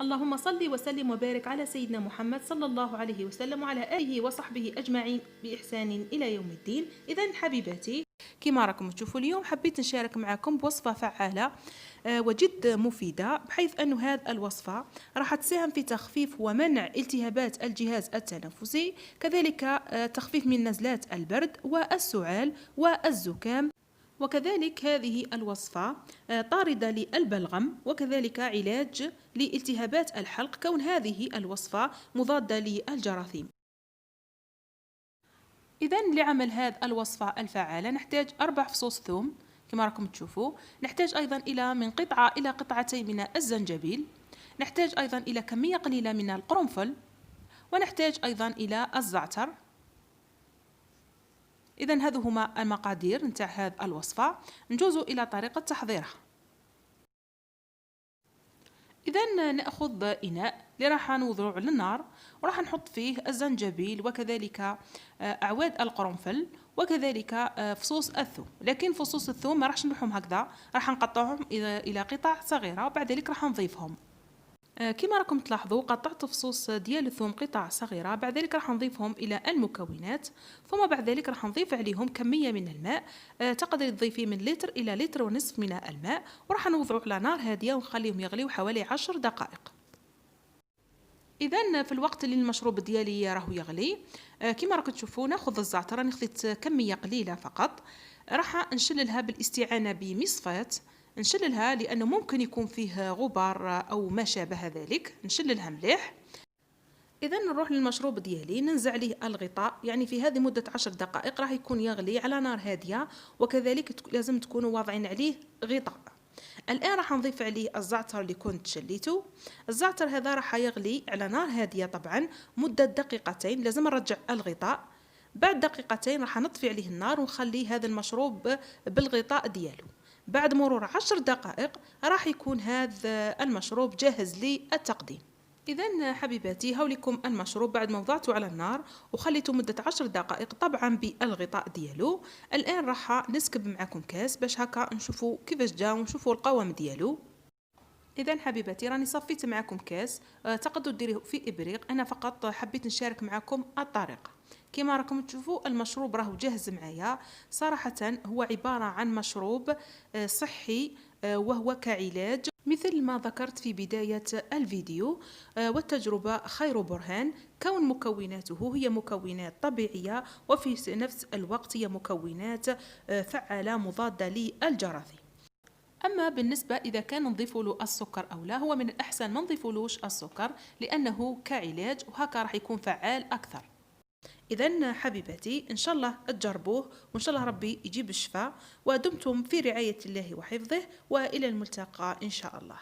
اللهم صل وسلم وبارك على سيدنا محمد صلى الله عليه وسلم وعلى آله وصحبه أجمعين بإحسان إلى يوم الدين. إذن حبيباتي، كما راكم تشوفوا اليوم حبيت نشارك معكم بوصفة فعالة وجد مفيدة، بحيث أن هذه الوصفة راح تساهم في تخفيف ومنع التهابات الجهاز التنفسي، كذلك تخفيف من نزلات البرد والسعال والزكام. وكذلك هذه الوصفة طاردة للبلغم، وكذلك علاج لالتهابات الحلق، كون هذه الوصفة مضادة للجراثيم. إذن لعمل هذه الوصفة الفعالة نحتاج 4 فصوص ثوم كما راكم تشوفوا، نحتاج أيضا إلى من قطعة إلى قطعتين من الزنجبيل، نحتاج أيضا إلى كمية قليلة من القرنفل، ونحتاج أيضا إلى الزعتر. إذن هذو هما المقادير نتاع هذه الوصفة. نجوزوا إلى طريقة تحضيرها. إذن نأخذ إناء اللي راح نوضعه على النار، وراح نحط فيه الزنجبيل وكذلك أعواد القرنفل وكذلك فصوص الثوم، لكن فصوص الثوم ما راحش نلوحهم هكذا، راح نقطعهم إلى قطع صغيرة، وبعد ذلك راح نضيفهم. كما راكم تلاحظوا قطعت فصوص ديال الثوم قطع صغيرة، بعد ذلك راح نضيفهم إلى المكونات، ثم بعد ذلك راح نضيف عليهم كمية من الماء، تقدري تضيفي من لتر إلى لتر ونصف من الماء، وراح نوضعوا على نار هادية ونخليهم يغليوا حوالي 10 دقائق. إذن في الوقت اللي المشروب ديالي راهو يغلي، كما راكم تشوفوا ناخذ الزعتر، راني خذيت كمية قليلة فقط، راح نشللها بالاستعانة بمصفاة، نشللها لأنه ممكن يكون فيه غبار أو ما شابه ذلك، نشللها مليح. إذا نروح للمشروب ديالي، ننزع عليه الغطاء، يعني في هذه مدة 10 دقائق راح يكون يغلي على نار هادية، وكذلك لازم تكونوا واضعين عليه غطاء. الآن راح نضيف عليه الزعتر اللي كنت شليته. الزعتر هذا راح يغلي على نار هادية طبعا مدة دقيقتين، لازم نرجع الغطاء. بعد دقيقتين راح نطفي عليه النار ونخلي هذا المشروب بالغطاء ديالو. بعد مرور 10 دقائق راح يكون هذا المشروب جاهز للتقديم. إذن حبيباتي هاوليكم المشروب بعد ما وضعته على النار وخليته مدة 10 دقائق طبعا بالغطاء ديالو. الآن راح نسكب معكم كاس باش هكا نشوفوا كيفاش جا ونشوفوا القوام ديالو. إذن حبيباتي راني صفيت معكم كاس، تقدروا ديريه في إبريق، أنا فقط حبيت نشارك معكم الطريقة. كما راكم تشوفوا المشروب راهو جاهز معايا. صراحة هو عبارة عن مشروب صحي، وهو كعلاج مثل ما ذكرت في بداية الفيديو، والتجربة خير برهان، كون مكوناته هي مكونات طبيعية وفي نفس الوقت هي مكونات فعالة مضادة للجراثيم. أما بالنسبة إذا كان نضيف له السكر أو لا، هو من الأحسن ما نضيفلوش السكر لأنه كعلاج وهكا راح يكون فعال أكثر. إذن حبيباتي إن شاء الله تجربوه، وإن شاء الله ربي يجيب الشفاء، ودمتم في رعاية الله وحفظه، وإلى الملتقى إن شاء الله.